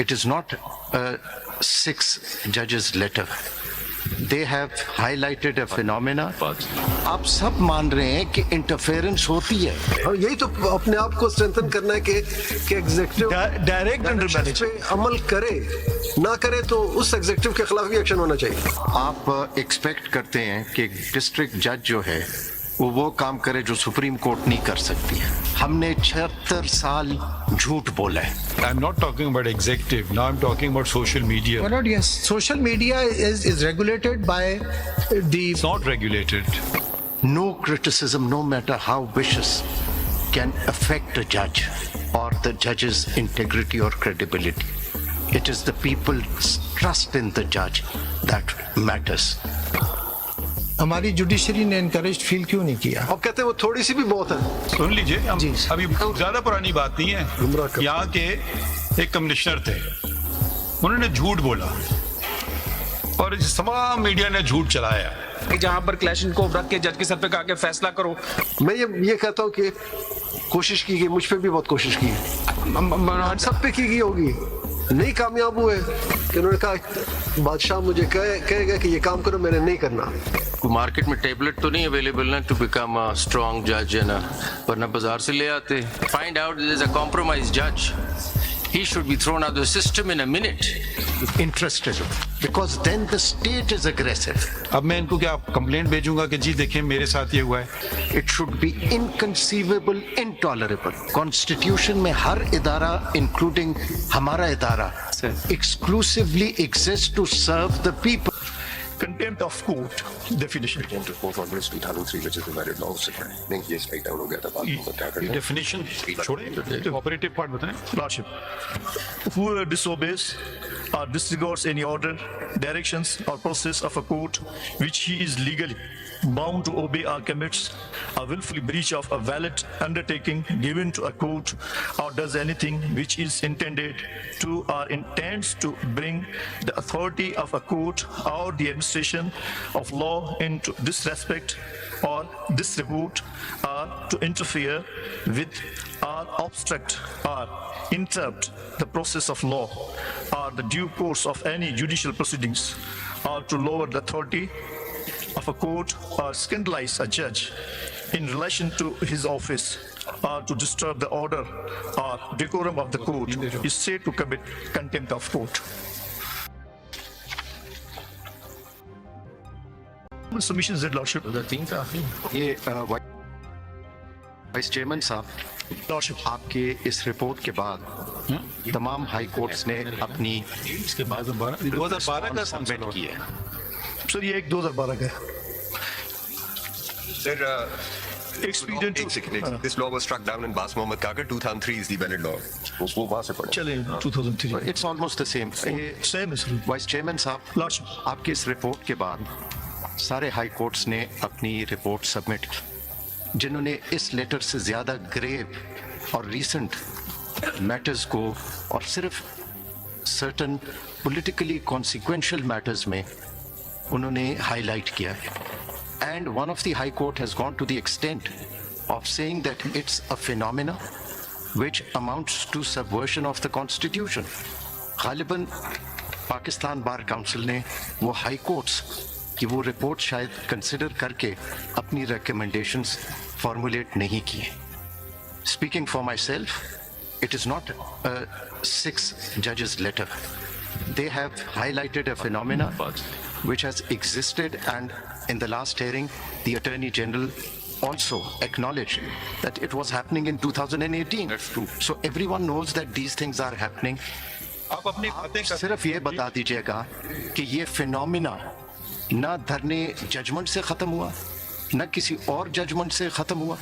It is not a 6 judges letter. They have highlighted a phenomena. آپ سب مان رہے ہیں کہ انٹرفیئرنس ہوتی ہے. اور یہی تو اپنے آپ کو اسٹرینتھن کرنا ہے کہ ایگزیکٹو ڈائریکٹ انڈر پہ عمل کرے، نہ کرے تو اس ایگزیکٹو کے خلاف بھی ایکشن ہونا چاہیے. آپ ایکسپیکٹ کرتے ہیں کہ ڈسٹرکٹ جج جو ہے وہ کام کرے جو سپریم کورٹ نہیں کر سکتی ہے. ہم نے 76 سال جھوٹ بولا ہے. I'm not talking about executive. Now I'm talking about social media. Why not? Yes, social media is regulated by the. It's not regulated. No criticism, no matter how vicious, can affect a judge or the judge's integrity or credibility. It is the people's trust in the judge that matters. ہماری judiciary نے encourage فیل کیوں نہیں کیا؟ اب کہتے ہیں وہ تھوڑی سی بھی بہت ہے. سن لیجئے، جی. ابھی زیادہ پرانی بات نہیں گمراہ ہے. کر. یہاں کے ایک کمشنر تھے، انہوں نے جھوٹ بولا اور تمام میڈیا نے جھوٹ چلایا. جہاں پر کلیشن کو رکھ کے جج کے سر پہ کہا کہ فیصلہ کرو. میں یہ کہتا ہوں کہ کوشش کی گئی، مجھ پہ بھی بہت کوشش کی ہے، سب پہ کی گئی ہوگی، نہیں کامیاب ہوئے کہ انہوں نے کہا بادشاہ مجھے کہے گا کہ یہ کام کرو، میں نے نہیں کرنا. مارکیٹ میں ٹیبلٹ تو نہیں اویلیبل نا ٹو بیکم اے اسٹرانگ جج ہے نا، ورنہ بازار سے لے آتے. Find out there is a compromise جج. He should be thrown out of the system in a minute. Interested, because then the state is aggressive. اب میں ان کو کیا کمپلینٹ بھیجوں گا کہ جی دیکھیں میرے ساتھ یہ ہوا ہے؟ It should be inconceivable, intolerable. Constitution میں ہر ادارہ including ہمارا ادارہ exclusively exists to serve the people. Contempt of court definition. Definition چھوڑیں، آپریٹو پارٹ بتائیں. Lordship, whoever disobeys or disregards any order, directions or process of a court which he is legally bound to obey or commits a willful breach of a valid undertaking given to a court or does anything which is intended to or intends to bring the authority of a court or the administration of law into disrespect or disrepute or to interfere with or obstruct or interrupt the process of law or the due course of any judicial proceedings or to lower the authority of a court or scandalize a judge in relation to his office or to disturb the order or decorum of the court is said to commit contempt of court. Submission is Lordship. یہ voice chairman صاحب، Lordship. آپ کے اس report کے بعد تمام high courts نے اپنی اس کے بعد 2012 کا سبمٹ کی ہے. Sir, یہ ایک 2012 کا ہے. Sir, Expedient ایک second. This law was struck down in Bas Mohammad Kagar. 2003 is the valid law. وہ وہاں سے پڑھیں. چلیں 2003. It's almost the same. Same ہے sir. وائس چیئرمین صاحب، Lordship. آپ کے اس رپورٹ کے بعد سارے ہائی کورٹس نے اپنی رپورٹ سبمٹ کی. جنہوں نے اس لیٹر سے زیادہ گریو اور ریسنٹ میٹرز کو اور صرف سرٹن پولیٹیکلی کانسیکوینشل میٹرز میں انہوں نے ہائی لائٹ کیا. And one of the high court has gone to the extent of seeing that it's a phenomena which amounts to subversion of the constitution. غالباً پاکستان بار council نے وہ high courts کی وہ report شاید کنسیڈر کر کے اپنی ریکمنڈیشنز فارمولیٹ نہیں کی. Speaking for my self, it is not a 6 judges letter. They have highlighted a phenomena which has existed, and in the last hearing the Attorney General also acknowledged that it was happening in 2018. That's true. So everyone knows that these things are happening. آپ اپنی باتیں صرف یہ بتا دیجیے گا کہ یہ phenomena نہ دھرنے ججمنٹ سے ختم ہوا، نہ کسی اور ججمنٹ سے ختم ہوا.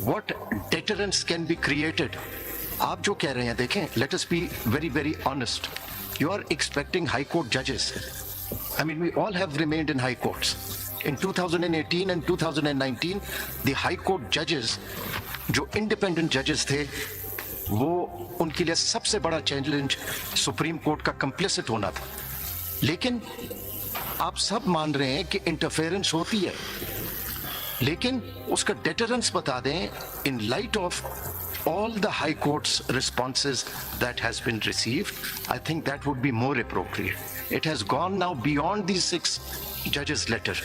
What deterrence can be created? آپ جو کہہ رہے ہیں، دیکھیں، let us be very very honest. You are expecting high court judges. I mean, we all have remained in high courts. In 2018 and 2019, the high court judges جو independent judges تھے، وہ ان کے لیے سب سے بڑا چیلنج سپریم کورٹ کا کمپلیسٹ ہونا تھا. لیکن آپ سب مان رہے ہیں کہ انٹرفیئرنس ہوتی ہے، لیکن اس کا ڈیٹرنس بتا دیں in light of all the High Court's responses that has been received, I think that would be more appropriate. It has gone now beyond these 6 judges' letter.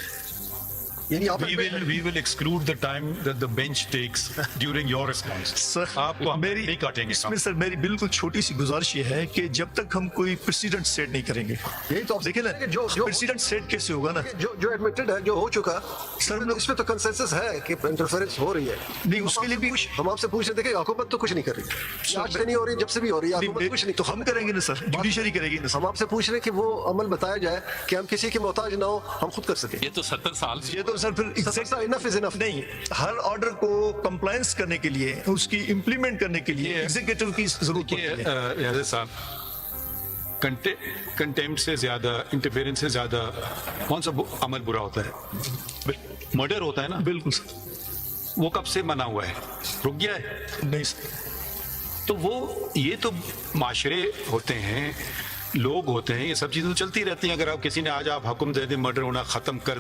यानी आप we will exclude the time that the bench takes during your response. Sir आपको हम मेरी नहीं काटेंगे इसमें sir मेरी बिल्कुल छोटी सी गुजारिश ये है कि जब तक हम कोई प्रेसिडेंट सेट नहीं करेंगे, यही तो आप देखिए ना, जो प्रेसिडेंट सेट कैसे होगा ना जो एडमिटेड है, जो हो चुका सर, सर, इसमें तो कंसेंसस है कि इंटरफेरेंस हो रही है। नहीं, उसके लिए भी हम आपसे पूछ रहे थे कि हुकूमत तो कुछ नहीं कर रही, आज से नहीं हो रही, जब से भी हो रही है हुकूमत कुछ नहीं। तो हम करेंगे ना सर, जुडिशरी करेगी ना सर। हम आपसे पूछ रहे हैं कि वो अमल बताया जाए कि हम किसी के मोहताज ना हो, हम खुद कर सकें। ये तो 70 साल से ये तो सर फिर इनफ इज इनफ नहीं, हर ऑर्डर को कंप्लायंस करने के लिए, उसकी इंप्लीमेंट करने के लिए एग्जीक्यूटिव की जरूरत पड़ती है। याद साहब, कंटेम्प्ट से ज्यादा, इंटरफेरेंस से ज्यादा कौन सा अमल बुरा होता है? मर्डर होता है ना। बिल्कुल सर, वो कब से मना हुआ है? रुक गया है? नहीं सर, तो वो ये तो माशरे होते हैं, लोग होते हैं, ये सब चीजें तो चलती रहती हैं। अगर आप किसी ने आज आप हुक्म दे दें मर्डर होना खत्म कर,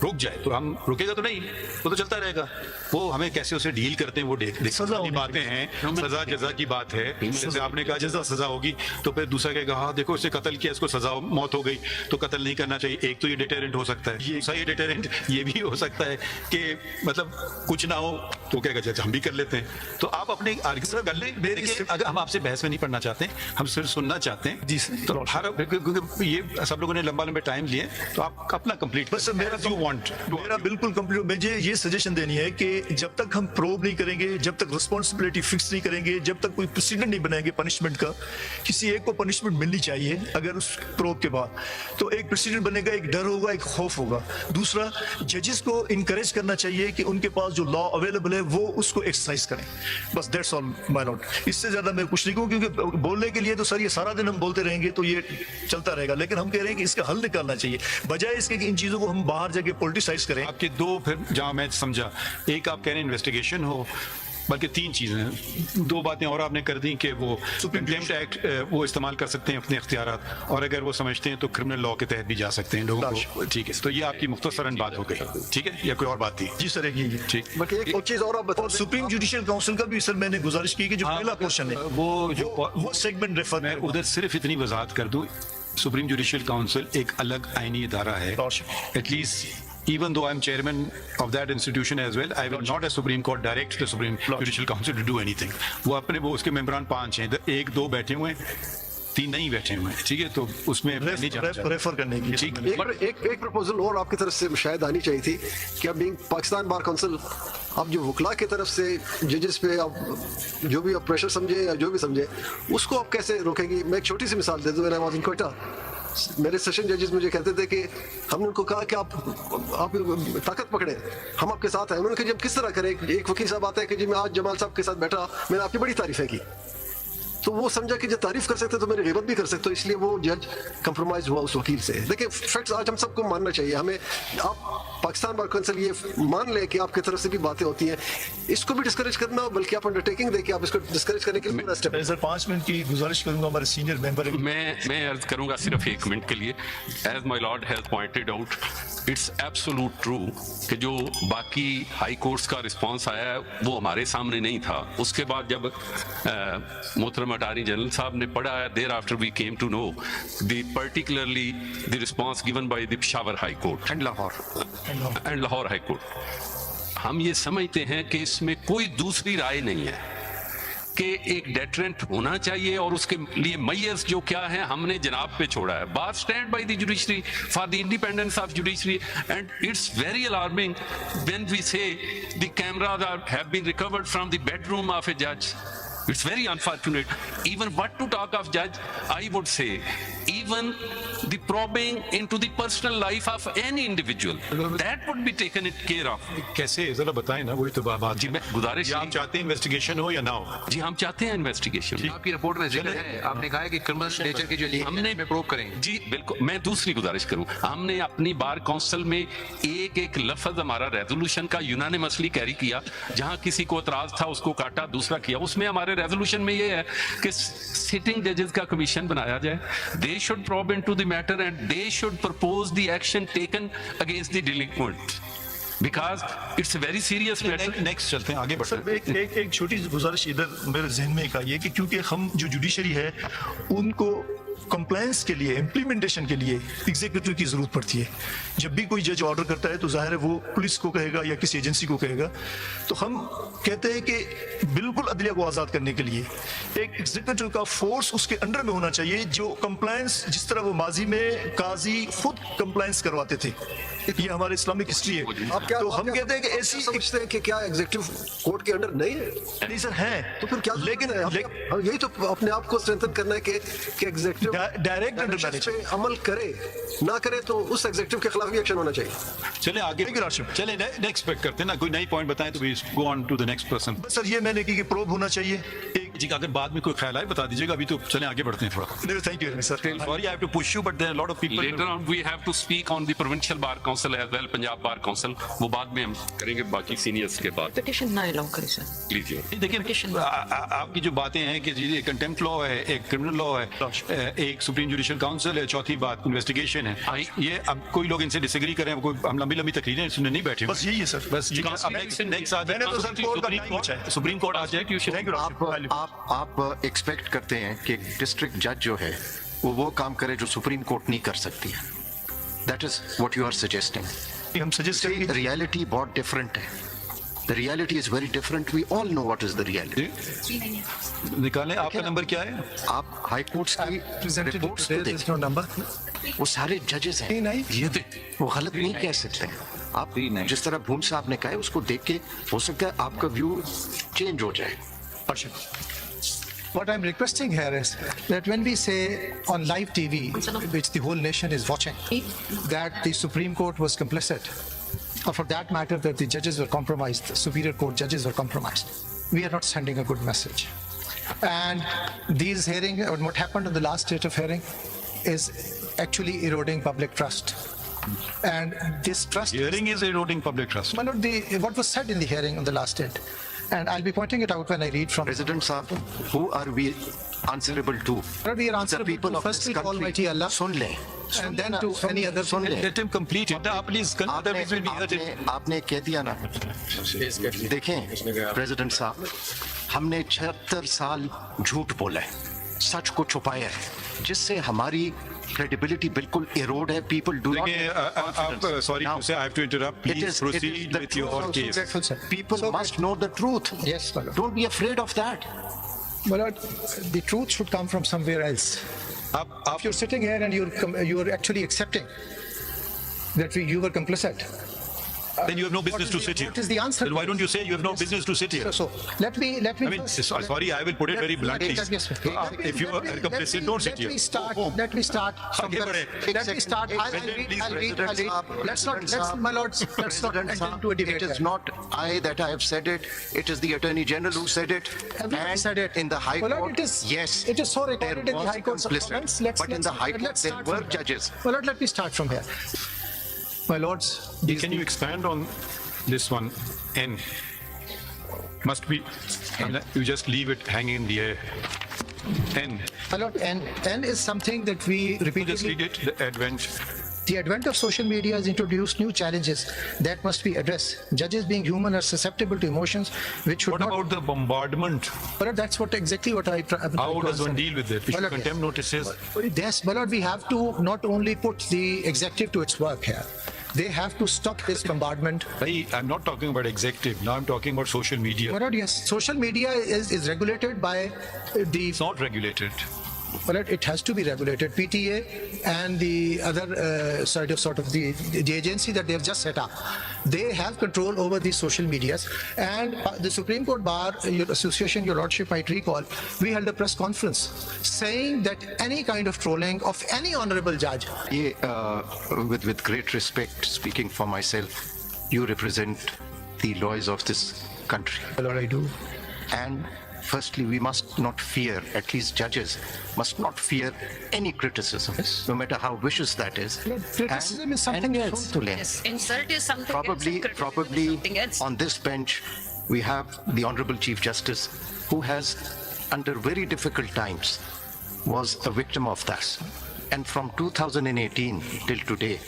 रुक जाए, तो हम रुकेगा तो नहीं, वो तो चलता रहेगा। वो हमें कैसे उसे डील करते हैं वो देख सजा वाली होनी बातें हैं, सजा जजा की बात है। जैसे आपने कहा जजा सजा होगी, तो फिर दूसरा कहेगा हाँ देखो इसने कत्ल किया, इसको सजा मौत हो गई, तो कत्ल नहीं करना चाहिए। एक तो ये डिटेरेंट हो सकता है, दूसरा ये डिटेरेंट ये भी हो सकता है कि मतलब कुछ ना हो तो कहेगा जज हम भी कर लेते हैं। तो आप अपने आर्ग्यूमेंट कर लें। देखिए, अगर हम आपसे बहस में नहीं पढ़ना चाहते, हम सिर्फ सुनना चाहते हैं जी सर, तो हर क्योंकि ये सब लोगों ने लंबे टाइम लिए, तो आप अपना कंप्लीट बस मेरा यू वांट। मेरा बिल्कुल कंप्लीट। मुझे ये सजेशन देनी है कि जब तक हम प्रोब नहीं करेंगे, जब तक रिस्पॉन्सिबिलिटी फिक्स नहीं करेंगे, जब तक कोई प्रेसिडेंट नहीं बनाएंगे पनिशमेंट का, किसी एक को पनिशमेंट मिलनी चाहिए अगर उस प्रोब के बाद, तो एक प्रेसिडेंट बनेगा, एक डर होगा, एक खौफ होगा। दूसरा, जजेस को इनकरेज करना चाहिए कि उनके पास जो लॉ अवेलेबल है वो उसको एक्सरसाइज करें। बस दैट्स ऑल माय लॉर्ड, इससे ज्यादा मैं कुछ नहीं कहूँ, क्योंकि बोलने के लिए तो सर ये सारा दिन हम बोलते रहेंगे तो ये चलता रहेगा, लेकिन हम कह रहे हैं कि इसका हल निकालना चाहिए, बजाय इसके कि इन चीजों को हम बाहर जाके पॉलिटिसाइज करें। आपके दो, फिर जहां मैं समझा, एक आप कह रहे हैं इन्वेस्टिगेशन हो, बल्कि 3 चीजें हैं। 2 बातें और आपने कर दी कि वो कंटेम्प्ट एक्ट वो इस्तेमाल कर सकते हैं अपने इख्तियारात, और अगर वो समझते हैं तो क्रिमिनल लॉ के तहत भी जा सकते हैं लोगों को। ठीक है, तो ये आपकी मुख्तसरन बात हो गई। ठीक है, या कोई और बात थी? जी सर, एक ठीक। बल्कि एक चीज और आप बता और सुप्रीम जुडिशियल काउंसिल का भी सर मैंने गुजारिश की कि जो पहला क्वेश्चन है वो सेगमेंट रेफर मैं उधर सिर्फ इतनी वजाहत कर दूं, सुप्रीम जुडिशियल काउंसिल एक अलग आईनी इदारा है। At least even though I'm chairman of that institution as well, I will not as Supreme Court direct the Supreme Judicial Council to do anything. वो अपने वो उसके मेंबरान 5 हैं, 1-2 बैठे हुए हैं, 3 नहीं बैठे हुए हैं। ठीक है, तो उसमें रेफर करने की ठीक। एक प्रपोजल और आपकी तरफ से शायद आनी चाहिए थी कि अब बीइंग पाकिस्तान बार काउंसिल, आप जो वकला की तरफ से जजेस पे आप जो भी आप प्रेशर समझे या जो भी समझे, उसको आप कैसे रोकेंगी? मैं एक छोटी सी मिसाल दे दूं। When I was in Quetta, मेरे सेशन जजेस मुझे कहते थे कि हमने उनको कहा कि आप ताकत पकड़े, हम आपके साथ हैं। उन्होंने कहा जब किस तरह करें? एक वकील साहब आता है कि जी मैं आज जमाल साहब के साथ बैठा, मैंने आपकी बड़ी तारीफें की, तो वो समझा कि जब तारीफ कर सकते तो मेरी गिबत भी कर सकते, तो इसलिए वो जज कंप्रोमाइज हुआ उस वकील से। देखिए, फैक्ट्स आज हम सबको मानना चाहिए। हमें आप पाकिस्तान बार काउंसिल ये मान ले कि आपकी तरफ से भी बातें होती हैं, इसको भी डिस्करेज करना, बल्कि आप अंडरटेकिंग दे कि आप इसको डिस्करेज करने के लिए स्टेप। सर 5 मिनट की गुजारिश करूंगा हमारे सीनियर मेंबर। मैं अर्ज करूंगा सिर्फ 1 मिनट के लिए। As my lord has pointed out, it's absolute true कि जो बाकी हाई कोर्ट्स का रिस्पांस आया है वो हमारे सामने नहीं था। उसके बाद जब मोहतरम अटॉर्नी जनरल साहब ने पढ़ा है, thereafter we came to know the particularly the response given by the Peshawar high court and Lahore high court. हम ये समझते हैं कि इसमें कोई दूसरी राय नहीं है कि एक डेटरेंट होना चाहिए, और उसके लिए मैयर्स जो क्या है हमने जनाब पे छोड़ा है। Bar stand by the judiciary for the independence of judiciary, and it's very alarming when we see the cameras have been recovered from the bedroom of a जज. It's very unfortunate. Even what to talk of judge, I would say, even the probing into the personal life of any individual, that would be taken care of. कैसे जरा बताएं ना, वही तो बात। जी मैं गुजारिश, आप चाहते हैं इन्वेस्टिगेशन हो या ना हो? जी हम चाहते हैं इन्वेस्टिगेशन। आपकी रिपोर्ट में जिक्र है, आपने कहा है कि क्रिमिनल नेचर की जो हमने प्रूव करेंगे। जी बिल्कुल, मैं दूसरी गुजारिश करूं, हमने अपनी बार काउंसिल में एक लफ्ज हमारा रेजोल्यूशन का यूनानिमसली कैरी किया, जहां किसी को एतराज था उसको काटा, दूसरा किया। उसमें हमारे रेजोल्यूशन में ये है कि सिटिंग जजेस का कमीशन बनाया जाए, they should probe into the matter and they should propose the action taken against the delinquent. because it's a very serious matter. Next चलते हैं, आगे बढ़ते सर हैं. एक छोटी सी गुजारिश इधर मेरे जहन में एक आई है कि क्योंकि हम जो जुडिशरी है उनको कंप्लायंस के लिए, इम्प्लीमेंटेशन के लिए एग्जीक्यूटिव की जरूरत पड़ती है. जब भी कोई जज ऑर्डर करता है तो जाहिर है वो पुलिस को कहेगा या किसी एजेंसी को कहेगा. तो हम कहते हैं कि बिल्कुल अदलिया को आज़ाद करने के लिए एक एग्जीक्यूटिव का फोर्स उसके अंडर में होना चाहिए जो कंप्लायंस, जिस तरह वो माजी में काजी खुद कंप्लायंस करवाते थे. ये हमारे इस्लामिक हिस्ट्री है. आप क्या तो आप हम क्या कहते हैं कि ऐसी समझते हैं कि क्या एग्जीक्यूटिव कोर्ट के अंडर नहीं है? नहीं सर है. तो फिर क्या लेकिन हम यही तो अपने आप को स्ट्रेंथन करना है कि एग्जीक्यूटिव डायरेक्ट अंडर पे अमल करे, ना करे तो उस एग्जीक्यूटिव के खिलाफ भी एक्शन होना चाहिए. चले आगे, Thank you, Rashid. चले नेक्स्ट पे करते हैं ना. कोई नई पॉइंट बताएं तो go on to the next person. Sir ये मैंने की कि प्रोब होना चाहिए. एक जी, अगर बाद में कोई ख्याल आए बता दीजिएगा. अभी तो चले आगे बढ़ते हैं थोड़ा. Thank you sir. Sorry, I have to push you, but there are a lot of people. Later on, we have to speak on the provincial bar council as well, Punjab bar council. वो बाद में हम करेंगे बाकी seniors के बाद. Petition ना allow करें सर. लीजिए. देखिए, आपकी जो बातें हैं कि जी कंटेम्प्ट लॉ है, एक क्रिमिनल लॉ है, एक सुप्रीम जुडिशियल काउंसिल है, चौथी बात इन्वेस्टिगेशन है. ये अब कोई लोग इनसे डिसएग्री करें, कोई हम लंबी लंबी तकरीरें सुनने नहीं बैठे. बस यही है सर. बस नेक्स्ट मैंने तो सर कोर्ट का नहीं पूछा है. सुप्रीम कोर्ट आ जाए. Thank you. आप एक्सपेक्ट करते हैं कि डिस्ट्रिक्ट जज जो है वो काम करे जो सुप्रीम कोर्ट नहीं कर सकती है. That is what you are suggesting. हम सजेस्ट करेंगे. रियलिटी बहुत डिफरेंट है. The reality is very different. We all know what is the reality. निकालें. आपका नंबर क्या है? आप हाई कोर्ट्स की रिपोर्ट्स को देखें. नंबर वो सारे जजेस हैं. ये वो गलत नहीं कह सकते हैं. आप जिस तरह भूम साहब ने कहा है उसको देख के हो सकता है आपका व्यू चेंज हो जाए. What I'm requesting here is that when we say on live TV, which the whole nation is watching, that the Supreme Court was complicit, or for that matter, that the judges were compromised, the Superior Court judges were compromised, we are not sending a good message. And these hearing, or what happened in the last state of hearing, is actually eroding public trust. And this trust. Hearing is eroding public trust. Well, what was said in the hearing on the last date. And I'll be pointing it out when I read from President Saab, who are we answerable to? We are answerable the people to of firstly this to country. Almighty Allah, सुन ले. and then to any other. सुन ले. Let him complete it. Please, otherwise we'll be urgent. आपने कह दिया ना. देखें president साहब, हमने 76 साल झूठ बोला है, सच को छुपाया है, जिससे हमारी credibility बिल्कुल erode है. People do not देखिए, आप sorry to say I have to interrupt. Please proceed with your case. People must know the truth. Yes, my lord. Don't be afraid of that. My lord, the truth should come from somewhere else. If you're sitting here and you're actually accepting that you were complicit, Then you have no business to sit here. What is the answer? Then why don't you say you have no business to sit here? So let me. I mean, sorry, I will put it very bluntly. Yes, If you are complicit, don't sit here. Let me start. आगे बढ़े. Let me start. I'll read. Let's not, my lords, let's not enter into a debate. It is not I that I have said it. It is the Attorney General who said it. Everyone said it. In the High Well, Court, it is- yes, it is so recorded there in the was High Court's complicit. comments. But in the High Court, let's there start were from here. judges. Well, Lord, let me start from here. My lords, Can you expand on this one? N must be. You just leave it hanging in the air. N. my lord, N is something that we Just repeatedly. read it. The advent. The advent of social media has introduced new challenges that must be addressed. Judges, being human, are susceptible to emotions which should What not. about the bombardment? But that's exactly what I. How does one deal with it? Issue Well, okay. contempt notices. Yes, my lord, we have to not only put the executive to its work here. They have to stop this bombardment. I'm not talking about executive. Now I'm talking about social media. My lord, yes, social media is regulated by the. It's not regulated. Well, it has to be regulated. PTA and the other sort of the agency that they have just set up, they have control over these social medias. And the Supreme Court Bar Association, your lordship might recall, we held a press conference saying that any kind of trolling of any honorable judge. ये, with great respect, speaking for myself, you represent the lawyers of this country. Well, Lord, I do. And firstly, we must not fear, at least judges must not fear any criticism, no matter how vicious that is. Criticism is something else. सुन तो लें. Yes, insult is something else. Probably Something else. on this bench, we have the Honorable Chief Justice, who has, under very difficult times, was a victim of that. And from 2018 till today,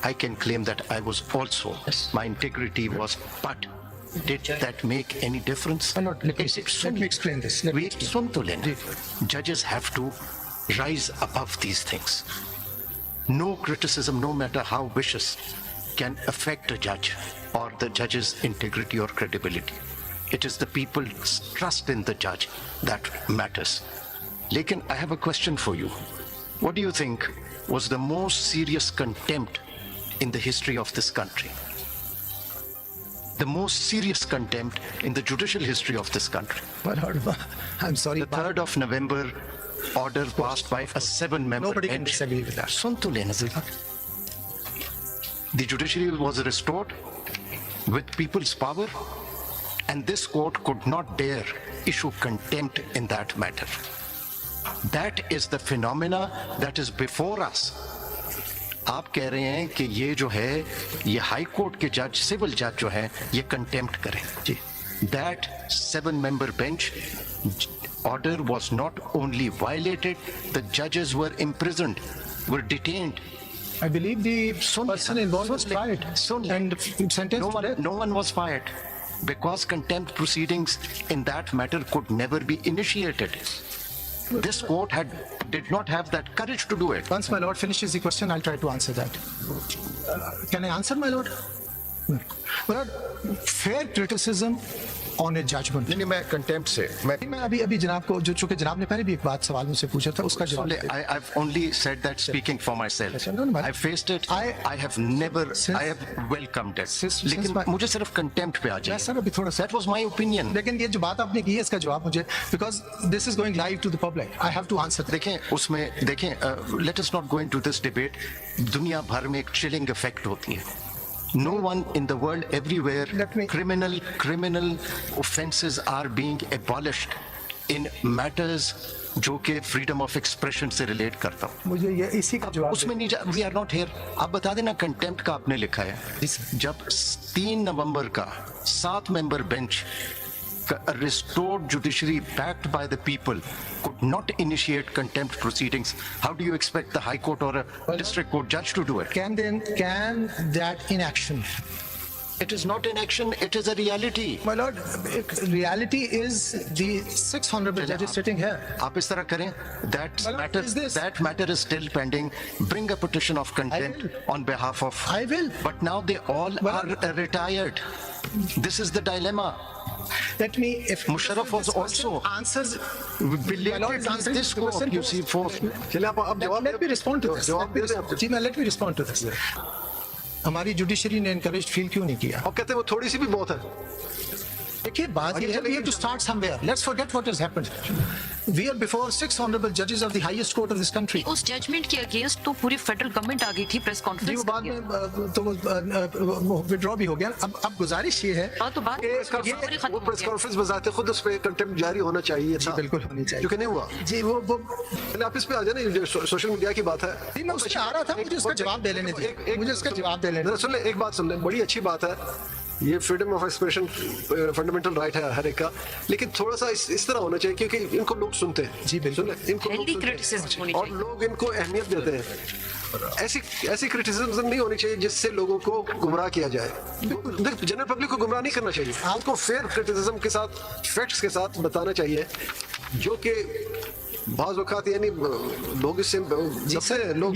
I can claim that I was also, my integrity was, but did that make any difference? My lord, let me explain this. Let me Wait, sun to learn. Judges have to rise above these things. No criticism, no matter how vicious, can affect a judge or the judge's integrity or credibility. It is the people's trust in the judge that matters. Lekin, I have a question for you. What do you think was the most serious contempt in the history of this country? The most serious contempt in the judicial history of this country. My lord, I'm sorry. The 3rd of November order passed by a 7-member Nobody can bench. disagree with that. Sun to lena zara. The judiciary was restored with people's power, and this court could not dare issue contempt in that matter. That is the phenomena that is before us. آپ کہہ رہے ہیں کہ یہ جو ہے یہ high court کے جج سول جج جو ہے یہ کنٹمپٹ کریں جی that 7-member bench order was not only violated, the judges were imprisoned, were detained. I believe the person involved was fired and sentenced to death. No one was fired because contempt proceedings in that matter could never be initiated. This court did not have that courage to do it. Once my lord finishes the question, I'll try to answer that. Can I answer, my lord? My lord, fair criticism on a judgment. نہیں میں contempt سے میں ابھی جناب کو جو چونکہ جناب نے پہلے بھی ایک بات سوال مجھ سے پوچھا تھا اس کا جواب I've only said that speaking for myself. I faced it. I have never, I have welcomed it. لیکن مجھے صرف کنٹمپٹ پہ آ جائے. سر ابھی تھوڑا سا That was my opinion. لیکن یہ جو بات آپ نے کی ہے اس کا جواب مجھے because this is going live to the public. I have to answer. دیکھیں اس میں دیکھیں let us not go into this debate. دنیا بھر میں ایک chilling effect ہوتی ہے. No one in the world, everywhere, criminal offenses are being abolished in matters جو کہ freedom of expression سے relate کرتا ہوں. مجھے یہ اسی کا جواب اس میں نہیں we are not here. آپ بتا دینا contempt کا آپ نے لکھا ہے. جب 3 نومبر کا 7-member bench restored judiciary backed by the people could not initiate contempt proceedings, how do you expect the High Court or a district court judge to do it? Can that inaction? It is not inaction, it is a reality. My lord, reality is the 6 honorable judges sitting here. آپ اس طرح کریں that matter is still pending. Bring a petition of contempt on behalf of. I will. But now they all are retired. This is the dilemma. Let me, if Musharraf was also answers, belated with this court, you see, let me respond to this. Let me respond to this. ہماری judiciary نے encourage فیل کیوں نہیں کیا؟ اور کہتے ہیں وہ تھوڑی سی بھی بہت ہے. دیکھیے بات یہ ہے we have to start somewhere. Let's forget what has happened. We are before 6 honorable judges of the highest court of this country. اس ججمنٹ کے اگینسٹ تو پوری فیڈرل گورنمنٹ آ گئی تھی پریس جی وہ کانفرنس بعد میں تو وڈرا بھی ہو گیا. اب گزارش یہ ہے تو بات وہ پریس کانفرنس بذات خود اس پہ کنٹمپٹ جاری ہونا چاہیے تھا. بالکل ہونی چاہیے. جو کہ نہیں ہوا. جی وہ آپ اس پہ آ جائیں نا سوشل میڈیا کی بات ہے. میں اس پہ آ رہا تھا, مجھے اس کا جواب دے لینے دیں. مجھے اس کا جواب دے لینے. سن لیں ایک بات سن لیں, بڑی اچھی بات ہے یہ freedom of expression fundamental right ہے ہر ایک کا, لیکن تھوڑا سا اس طرح ہونا چاہیے کیونکہ ان کو لوگ سنتے ہیں. جی بالکل. ان کو اور لوگ ان کو اہمیت دیتے ہیں. ایسی کرٹیسزم نہیں ہونی چاہیے جس سے لوگوں کو گمراہ کیا جائے. جنرل پبلک کو گمراہ نہیں کرنا چاہیے. آپ کو فیئر کرٹیسزم کے ساتھ فیکٹس کے ساتھ بتانا چاہیے جو کہ بعض اوقات یعنی لوگ اس سے لوگ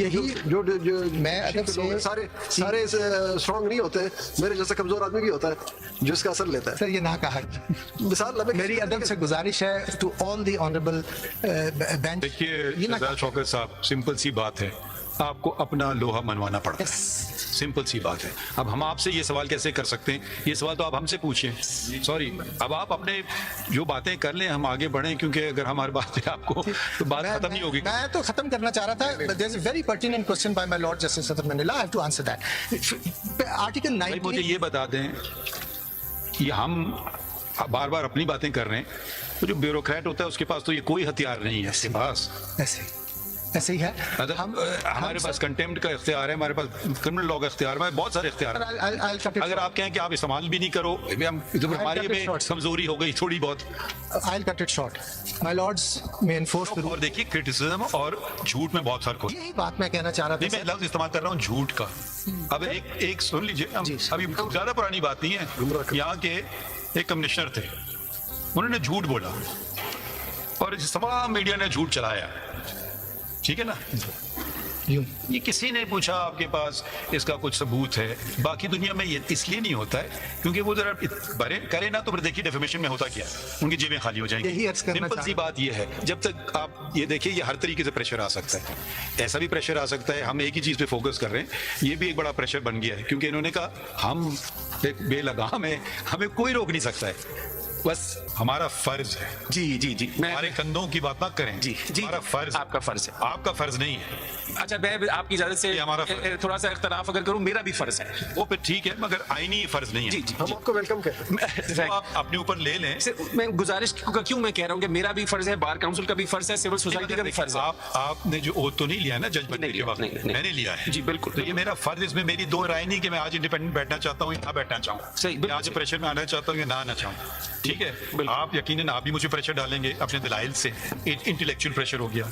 جو میں ادب سے سارے اسٹرانگ نہیں ہوتے. میرے جیسا کمزور آدمی بھی ہوتا ہے جو اس کا اثر لیتا ہے. سر یہ نہ کہا. مثال میری ادب سے گزارش ہے to all the honourable bench. دیکھیے شوکت صاحب, سمپل سی بات ہے, آپ کو اپنا لوہا منوانا پڑتا ہے. سمپل سی بات ہے. اب ہم آپ سے یہ سوال کیسے کر سکتے ہیں؟ یہ سوال تو آپ ہم سے پوچھیں. سوری, اب آپ اپنے جو باتیں کر لیں, ہم آگے بڑھیں, کیونکہ اگر ہماری بات ہے آپ کو تو بات ختم نہیں ہوگی. میں تو ختم کرنا چاہ رہا تھا. There is a very pertinent question by my Lord Justice Sathar Manila. I have to answer that. Article 19. مجھے یہ بتا دیں, یہ ہم بار بار اپنی باتیں کر رہے ہیں, تو جو بیوروکریٹ ہوتا ہے اس کے پاس تو یہ کوئی ہتھیار نہیں ہے. اس کے پاس ایسے ऐसे ही है हमारे पास कंटेम्प्ट का इख्तियार है, हमारे पास क्रिमिनल लॉ का इख्तियार है, बहुत सारे इख्तियार हैं। अगर आप कहें कि आप इस्तेमाल भी नहीं करो, हमारे में कमजोरी हो गई थोड़ी बहुत। I'll cut it short. My lords may enforce the और rule. देखिए क्रिटिसिज्म और झूठ में बहुत फर्क होता है। यही बात मैं कहना चाह रहा नहीं, था मैं लफ्ज इस्तेमाल कर रहा हूँ झूठ का। अब एक सुन लीजिए, अभी ज्यादा पुरानी बात नहीं है। यहाँ के एक कमिश्नर थे, उन्होंने झूठ बोला और तमाम मीडिया ने झूठ चलाया, ठीक है ना। ये किसी ने पूछा आपके पास इसका कुछ सबूत है? बाकी दुनिया में ये इसलिए नहीं होता है क्योंकि वो जरा भरे करे ना, तो फिर देखिए डेफेमेशन में होता क्या, उनकी जेबें खाली हो जाएंगी। यही अर्ज करना सिंपल सी बात ये है, जब तक आप ये देखिए, ये हर तरीके से प्रेशर आ सकता है, ऐसा भी प्रेशर आ सकता है। हम एक ही चीज पे फोकस कर रहे हैं, ये भी एक बड़ा प्रेशर बन गया है क्योंकि इन्होंने कहा हम एक बेलगाम है, हमें कोई रोक नहीं सकता है, बस हमारा फर्ज है। जी जी जी, मैं हमारे कंधों की बात ना करें। जी जी, हमारा फर्ज, आपका फर्ज है, आपका फर्ज नहीं है। अच्छा, मैं आपकी इजाजत से हमारा थोड़ा सा इख्तलाफ अगर करूं, मेरा भी फर्ज है। वो फिर ठीक है, मगर आईनी फर्ज नहीं है। जी जी, हम आपको वेलकम कहते हैं। तो आप अपने ऊपर ले लें। मैं गुजारिश क्यों मैं कह रहा हूँ कि मेरा भी फर्ज है, बार काउंसिल का भी फर्ज है, सिविल सोसाइटी का भी फर्ज है। आपने जो ओथ तो नहीं लिया ना जज बनने के बाद? मैंने लिया है जी, बिल्कुल। तो ये मेरा फर्ज, इसमें मेरी दो राय नहीं कि मैं आज इंडिपेंडेंट बैठना चाहता हूँ या ना बैठना चाहूँ, सही, आज प्रेशर में आना चाहता हूँ या ना आना चाहूँ, ठीक है। आप यकीनन आप भी मुझे प्रेशर डालेंगे अपने दलाइल से, इंटेलेक्चुअल प्रेशर हो गया,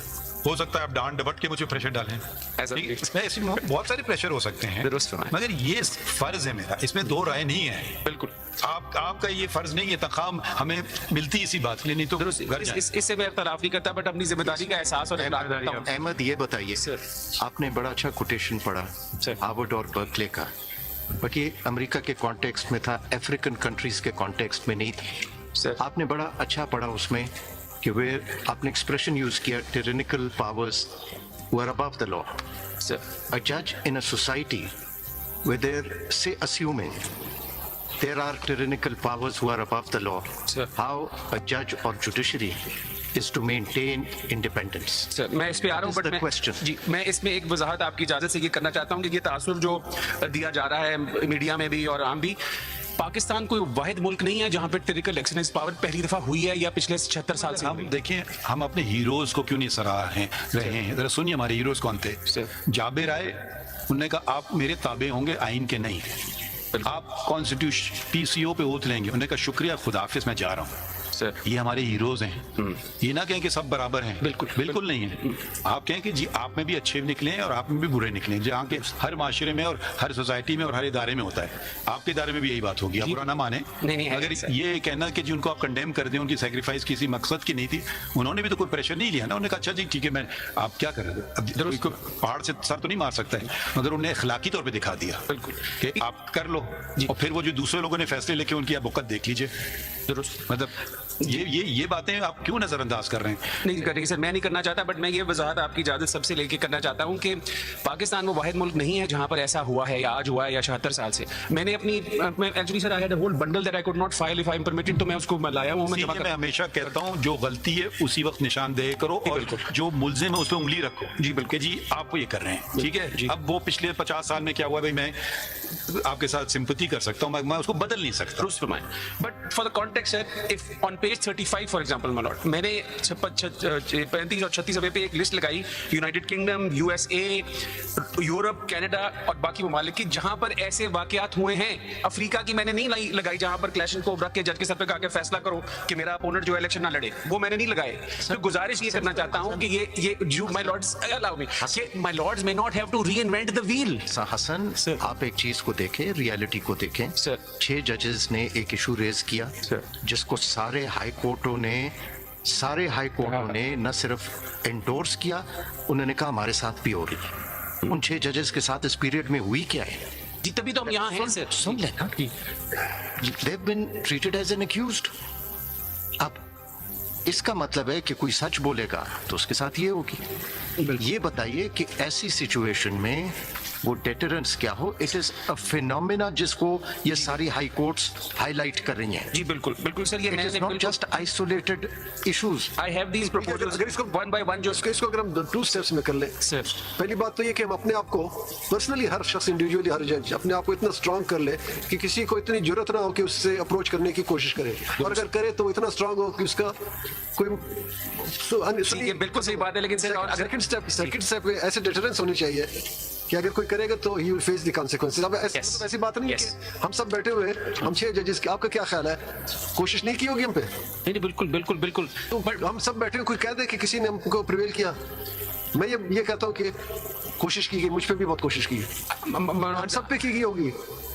हो सकता है आप डांट डबट के मुझे प्रेशर डालें, इसमें ऐसे बहुत सारे प्रेशर हो सकते हैं, मगर ये फर्ज है मेरा, इसमें दो राय नहीं है। बिल्कुल, आपका ये फर्ज नहीं है, तनख्वाह हमें मिलती इसी बात के लिए, नहीं तो इससे मैं इख्तलाफ नहीं करता, बट अपनी जिम्मेदारी का एहसास और इकरार करता हूं। अहमद, ये बताइए, आपने बड़ा अच्छा कोटेशन पढ़ा हार्वर्ड और बर्कले का, बट ये अमेरिका के कॉन्टेक्स्ट में था, अफ्रीकन कंट्रीज के कॉन्टेक्स्ट में नहीं था। आपने बड़ा अच्छा पढ़ा उसमें कि वे आपने एक्सप्रेशन यूज किया, tyrannical powers were above the law. A judge in a society where they're, say, assuming there are tyrannical powers who are above the law, how a judge or judiciary is to maintain independence. Sir, मैं इस पे आ रहा हूँ, That is but the question. जी, मैं इसमें एक वजाहत आपकी इजाजत से ये करना चाहता हूँ कि ये तासुर जो दिया जा रहा है मीडिया में भी और आम भी, पाकिस्तान कोई वाहिद मुल्क नहीं है जहाँ पे टिपिकल एक्सरसाइज पावर पहली दफा हुई है या पिछले 76 साल से। हम देखें, हम अपने हीरोज को क्यों नहीं सराह रहे हैं? जरा सुनिए, हमारे हीरोज कौन थे? जाबिर आए, उन्होंने कहा आप मेरे ताबे होंगे, आइन के नहीं। आप कॉन्स्टिट्यूशन पीसीओ पे ओथ लेंगे, उन्होंने कहा शुक्रिया, खुदाफिज, मैं जा रहा हूँ। ये हमारे हीरोज हैं। ये ना कहें कि सब बराबर हैं, बिल्कुल बिल्कुल नहीं है। आप कहें कि जी आप में भी अच्छे निकले हैं और आप में भी बुरे निकले हैं, जहाँ के हर माशरे में और हर सोसाइटी में और हर इदारे में होता है। आपके इदारे में भी यही बात होगी, आप बुरा ना माने, अगर ये कहना कि जी उनको आप कंडेम कर दें, उनकी सेक्रीफाइस किसी मकसद की नहीं थी, उन्होंने भी तो कोई प्रेशर नहीं लिया ना। उन्होंने कहा अच्छा जी ठीक है, मैं आप क्या कर रहे हो, अब पहाड़ से सर तो नहीं मार सकता है, मगर उन्हें अखलाकी तौर पर दिखा दिया कि आप कर लो, और फिर वो जो दूसरे लोगों ने फैसले लेके उनकी आप वक़्त देख लीजिए। मतलब ये बातें आप क्यों नजरअंदाज कर रहे हैं? नहीं करेंगे सर, मैं नहीं करना चाहता, बट मैं ये वजाहत आपकी इजाजत सबसे लेके करना चाहता हूँ कि पाकिस्तान वो वाहिद मुल्क नहीं है जहाँ पर ऐसा हुआ है या आज हुआ है या 76 साल से। मैंने अपनी actually sir I had a whole bundle that I could not file if I am permitted, तो मैं उसको लाया हूँ। मैं हमेशा कहता हूँ जो गलती है उसी वक्त निशानदेही करो और जो मुल्जिम है उस पर उंगली रखो। जी बिल्कुल जी, आप ये कर रहे हैं, ठीक है। अब वो पिछले 50 साल में क्या हुआ भाई, मैं आपके साथ सिंपैथी कर सकता हूँ, मैं उसको बदल नहीं सकता। But for the context sir, if on page 35 for example my Lord, मैंने 35 और 36 सफ़े पे एक लिस्ट लगाई United kingdom, USA, Europe, Canada और बाकी ममालिक की जहां पर ऐसे वाकयात हुए हैं। अफ्रीका की मैंने नहीं लगाई जहां पर क्लैशनकोव रख के जज के सर पे आके फैसला करो कि मेरा अपोनेंट जो इलेक्शन ना लड़े, वो मैंने नहीं लगाए। तो गुजारिश ये करना चाहता हूं कि ये my lords allow me, my lords may not have to reinvent the wheel. Hasan, आप एक चीज को देखें, रियलिटी को देखें। 6 जजेस ने एक इशू रेज किया जिसको सारे हाई कोर्टों ने न सिर्फ एंडोर्स किया, उन्होंने कहा हमारे साथ भी हो रही है। उन 6 जजेस के साथ इस पीरियड में हुई क्या है जी, तभी तो हम यहाँ हैं सर। सुन लेना, they've been treated as an accused। अब इसका मतलब है कि कोई सच बोलेगा तो उसके साथ ये होगी। ये बताइए कि ऐसी सिचुएशन में वो डेटरेंस क्या हो, इट इज अ फिनोमेना जिसको ये सारी हाई कोर्ट्स हाईलाइट कर रही हैं. जी बिल्कुल बिल्कुल सर, ये इट इज मैंने not just isolated issues. I have these proposals अगर इसको वन बाय वन जो इसको अगर हम 2 स्टेप्स में कर लें. सर पहली बात तो ये कि हम अपने आप को पर्सनली, हर शख्स इंडिविजुअली, हर जज अपने आप को इतना स्ट्रांग कर ले कि किसी को इतनी जरूरत ना हो कि उससे अप्रोच करने की कोशिश करे, और अगर करे तो वो इतना स्ट्रांग हो कि उसका कोई ये बिल्कुल सही बात है, लेकिन सर और अगर सेकंड स्टेप ऐसे डिटरेंस होनी चाहिए कि अगर कोई करेगा तो he will face the consequences. अब ऐसी बात नहीं है कि हम सब बैठे हुए हैं, हम 6 जजेस के, आपका क्या ख्याल है, कोशिश नहीं की होगी हम पे? नहीं बिल्कुल बिल्कुल बिल्कुल. तो हम सब बैठे हुए, कोई कह दे कि किसी ने हमको प्रिवेल किया. मैं ये कहता हूँ कि कोशिश की गई, मुझ पे भी बहुत कोशिश की, हम सब पे की गई होगी,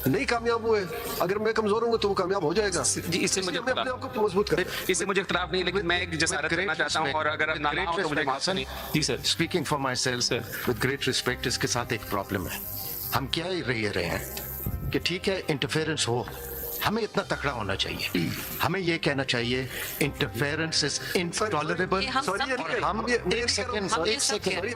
नहीं कामयाब हुए. अगर मैं कमजोर हूँ तो वो कामयाब हो जाएगा. जी इससे मुझे अपने आप को मजबूत करें. इससे मुझे इख्तलाफ नहीं, लेकिन मैं एक जसारत करना चाहता हूँ, और अगर ना हो तो मुझे माफ करें. जी sir. Speaking for myself with great respect, इसके साथ एक प्रॉब्लम है. हम क्या ही रहे हैं कि ठीक है इंटरफेरेंस हो, हमें इतना तकड़ा होना चाहिए, हमें ये कहना चाहिए इंटरफेरेंस इज इनटॉलरेबल. हम सब- और हम एक सेकंड